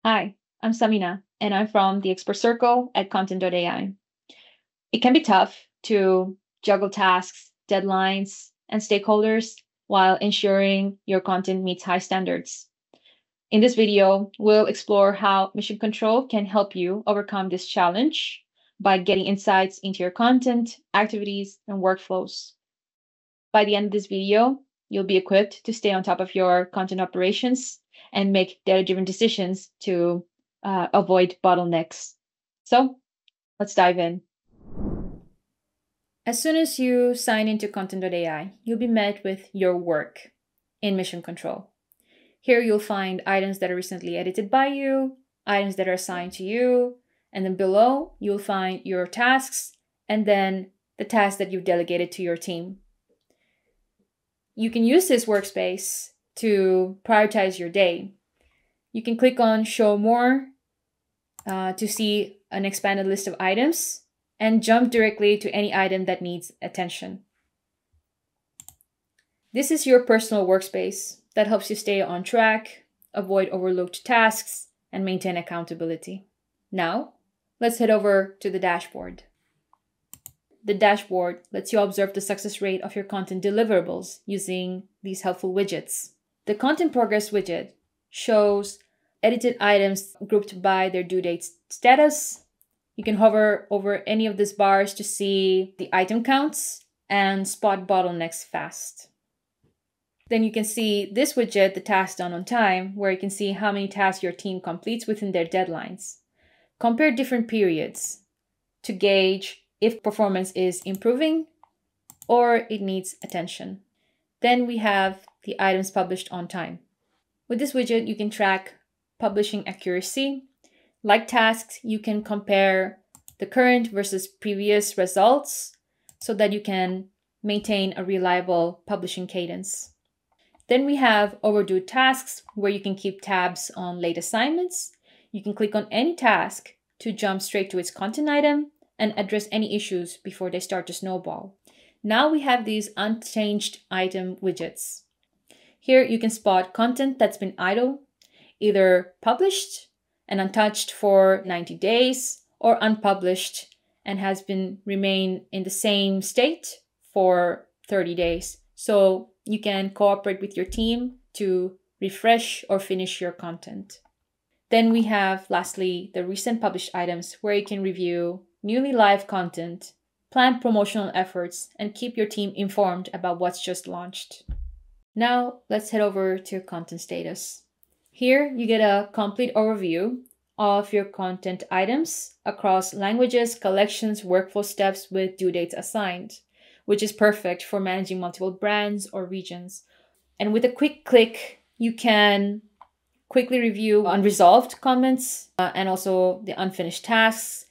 Hi, I'm Samina, and I'm from the Expert Circle at Kontent.ai. It can be tough to juggle tasks, deadlines, and stakeholders while ensuring your content meets high standards. In this video, we'll explore how Mission Control can help you overcome this challenge by getting insights into your content, activities, and workflows. By the end of this video, you'll be equipped to stay on top of your content operations and make data-driven decisions to avoid bottlenecks. So let's dive in. As soon as you sign into Kontent.ai, you'll be met with your work in Mission Control. Here you'll find items that are recently edited by you, items that are assigned to you, and then below you'll find your tasks and then the tasks that you've delegated to your team. You can use this workspace to prioritize your day. You can click on Show More to see an expanded list of items and jump directly to any item that needs attention. This is your personal workspace that helps you stay on track, avoid overlooked tasks, and maintain accountability. Now, let's head over to the dashboard. The dashboard lets you observe the success rate of your content deliverables using these helpful widgets. The Content Progress widget shows edited items grouped by their due date status. You can hover over any of these bars to see the item counts and spot bottlenecks fast. Then you can see this widget, the Tasks Done on Time, where you can see how many tasks your team completes within their deadlines. Compare different periods to gauge if performance is improving or it needs attention. Then we have the items published on time. With this widget, you can track publishing accuracy. Like tasks, you can compare the current versus previous results so that you can maintain a reliable publishing cadence. Then we have overdue tasks, where you can keep tabs on late assignments. You can click on any task to jump straight to its content item and address any issues before they start to snowball. Now we have these unchanged item widgets. Here you can spot content that's been idle, either published and untouched for 90 days or unpublished and has been remain in the same state for 30 days. So you can cooperate with your team to refresh or finish your content. Then we have, lastly, the recent published items, where you can review newly live content, plan promotional efforts, and keep your team informed about what's just launched. Now let's head over to content status. Here you get a complete overview of your content items across languages, collections, workflow steps with due dates assigned, which is perfect for managing multiple brands or regions. And with a quick click, you can quickly review unresolved comments and also the unfinished tasks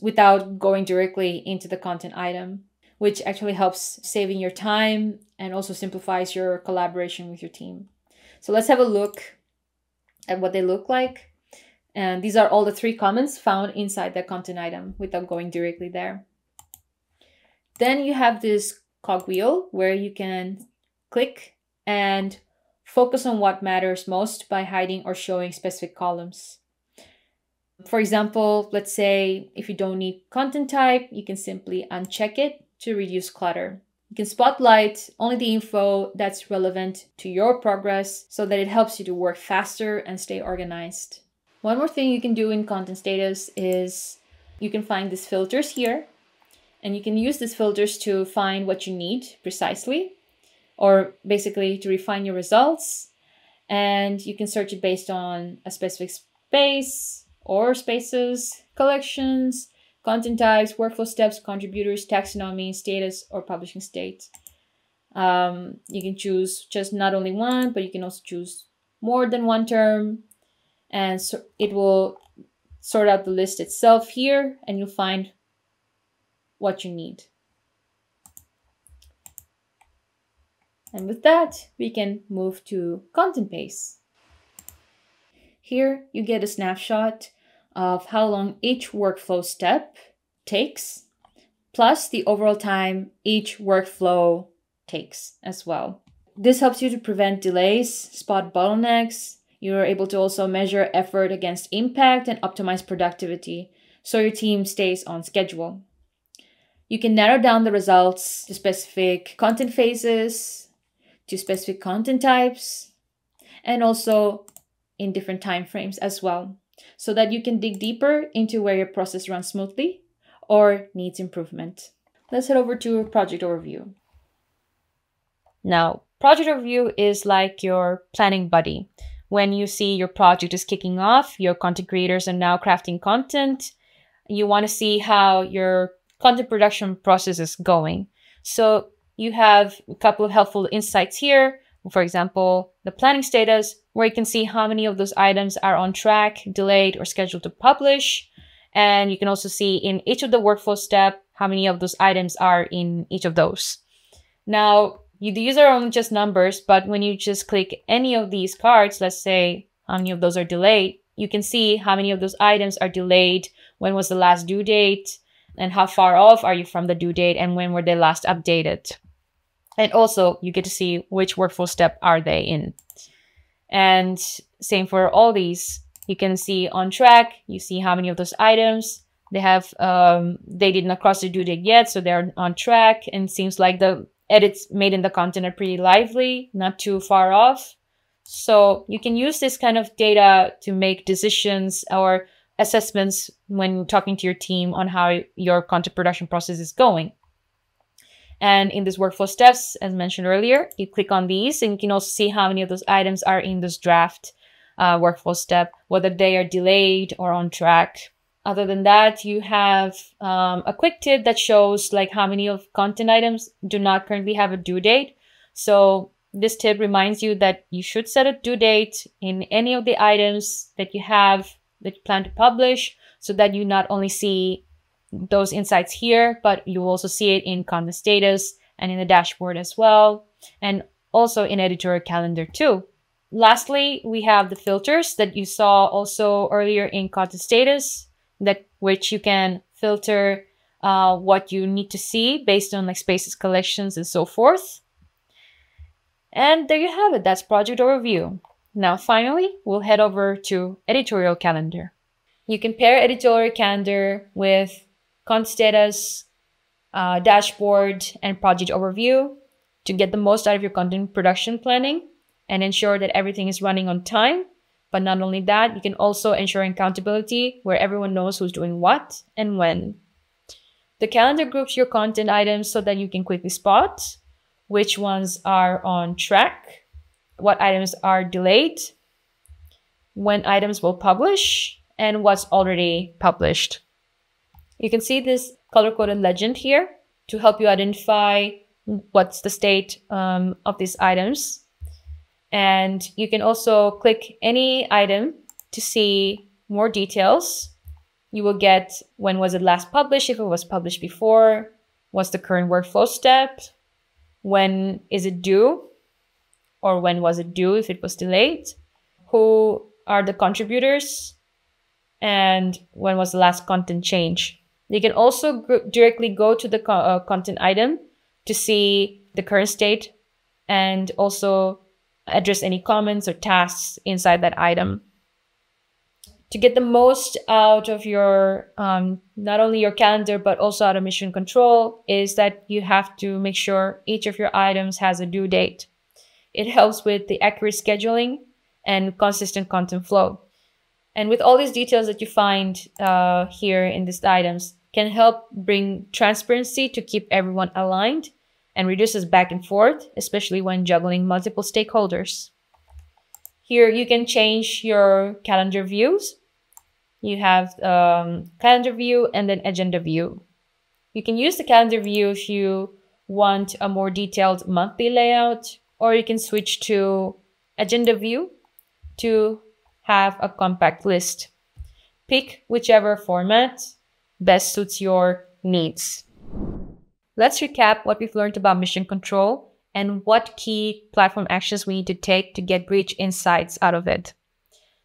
without going directly into the content item, which actually helps saving your time and also simplifies your collaboration with your team. So let's have a look at what they look like. And these are all the 3 comments found inside the content item without going directly there. Then you have this cogwheel where you can click and focus on what matters most by hiding or showing specific columns. For example, let's say if you don't need content type, you can simply uncheck it to reduce clutter. You can spotlight only the info that's relevant to your progress so that it helps you to work faster and stay organized. One more thing you can do in content status is you can find these filters here, and you can use these filters to find what you need precisely, or basically to refine your results. And you can search it based on a specific space or spaces, collections, content types, workflow steps, contributors, taxonomy, status, or publishing state. You can choose just not only one, but you can also choose more than one term. And so it will sort out the list itself here, and you'll find what you need. And with that, we can move to content pace. Here you get a snapshot of how long each workflow step takes, plus the overall time each workflow takes as well. This helps you to prevent delays, spot bottlenecks, You're able to also measure effort against impact and optimize productivity so your team stays on schedule. You can narrow down the results to specific content phases, to specific content types, and also in different time frames as well, so that you can dig deeper into where your process runs smoothly or needs improvement. Let's head over to project overview. Now, project overview is like your planning buddy. When you see your project is kicking off, your content creators are now crafting content, you want to see how your content production process is going. So you have a couple of helpful insights here. For example, the planning status, where you can see how many of those items are on track, delayed, or scheduled to publish. And you can also see in each of the workflow step, how many of those items are in each of those. Now, these are only just numbers, but when you just click any of these cards, let's say how many of those are delayed, you can see how many of those items are delayed, when was the last due date, and how far off are you from the due date, and when were they last updated. And also, you get to see which workflow step are they in. And same for all these. You can see on track, you see how many of those items they have, they did not cross the due date yet, so they're on track. And it seems like the edits made in the content are pretty lively, not too far off. So you can use this kind of data to make decisions or assessments when talking to your team on how your content production process is going. And in these workflow steps, as mentioned earlier, you click on these and you can also see how many of those items are in this draft workflow step, whether they are delayed or on track. Other than that, you have a quick tip that shows like how many of content items do not currently have a due date. So this tip reminds you that you should set a due date in any of the items that you have that you plan to publish, so that you not only see those insights here, but you will also see it in content status and in the dashboard as well, and also in editorial calendar too. Lastly, we have the filters that you saw also earlier in content status, which you can filter what you need to see based on like spaces, collections, and so forth. And there you have it. That's project overview. Now, finally, we'll head over to editorial calendar. You can pair editorial calendar with content status, dashboard, and project overview to get the most out of your content production planning and ensure that everything is running on time. But not only that, you can also ensure accountability where everyone knows who's doing what and when. The calendar groups your content items so that you can quickly spot which ones are on track, what items are delayed, when items will publish, and what's already published. You can see this color-coded legend here to help you identify what's the state of these items. And you can also click any item to see more details. You will get when was it last published, if it was published before, what's the current workflow step, when is it due, or when was it due if it was delayed, who are the contributors, and when was the last content change. You can also directly go to the content item to see the current state and also address any comments or tasks inside that item. To get the most out of your, not only your calendar, but also out of mission control, is that you have to make sure each of your items has a due date. It helps with the accurate scheduling and consistent content flow. And with all these details that you find here in these items can help bring transparency to keep everyone aligned and reduces back and forth, especially when juggling multiple stakeholders. Here you can change your calendar views. You have calendar view and then agenda view. You can use the calendar view if you want a more detailed monthly layout, or you can switch to agenda view to have a compact list. Pick whichever format best suits your needs. Let's recap what we've learned about mission control and what key platform actions we need to take to get rich insights out of it.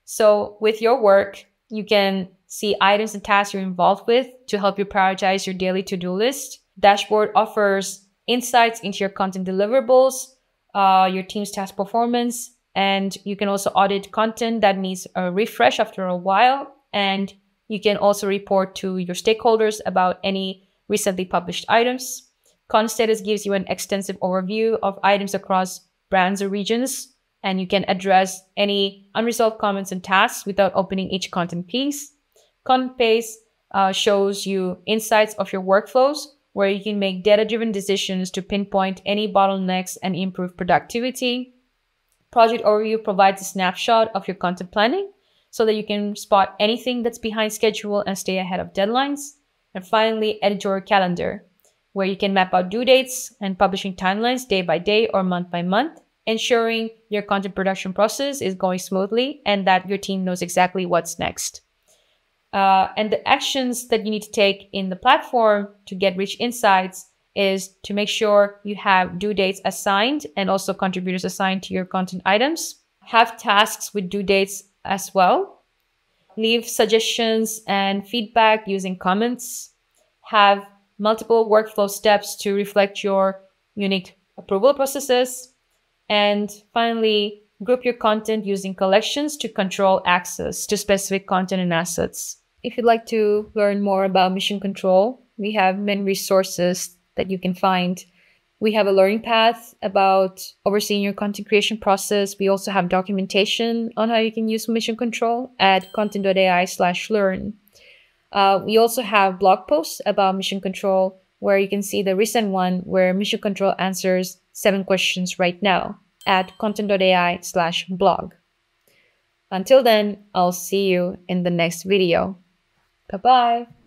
So with your work, you can see items and tasks you're involved with to help you prioritize your daily to-do list. Dashboard offers insights into your content deliverables, your team's task performance, And you can also audit content that needs a refresh after a while. And you can also report to your stakeholders about any recently published items. Content status gives you an extensive overview of items across brands or regions, and you can address any unresolved comments and tasks without opening each content piece. Content Pace shows you insights of your workflows, where you can make data-driven decisions to pinpoint any bottlenecks and improve productivity. Project Overview provides a snapshot of your content planning so that you can spot anything that's behind schedule and stay ahead of deadlines. And finally, Editorial Calendar, where you can map out due dates and publishing timelines day by day or month by month, ensuring your content production process is going smoothly and that your team knows exactly what's next. And the actions that you need to take in the platform to get rich insights is to make sure you have due dates assigned and also contributors assigned to your content items. Have tasks with due dates as well. Leave suggestions and feedback using comments. Have multiple workflow steps to reflect your unique approval processes. And finally, group your content using collections to control access to specific content and assets. If you'd like to learn more about Mission Control, we have many resources that you can find. We have a learning path about overseeing your content creation process. We also have documentation on how you can use Mission Control at Kontent.ai/learn. We also have blog posts about Mission Control, where you can see the recent one where Mission Control answers 7 questions right now at Kontent.ai/blog. Until then, I'll see you in the next video. Bye-bye.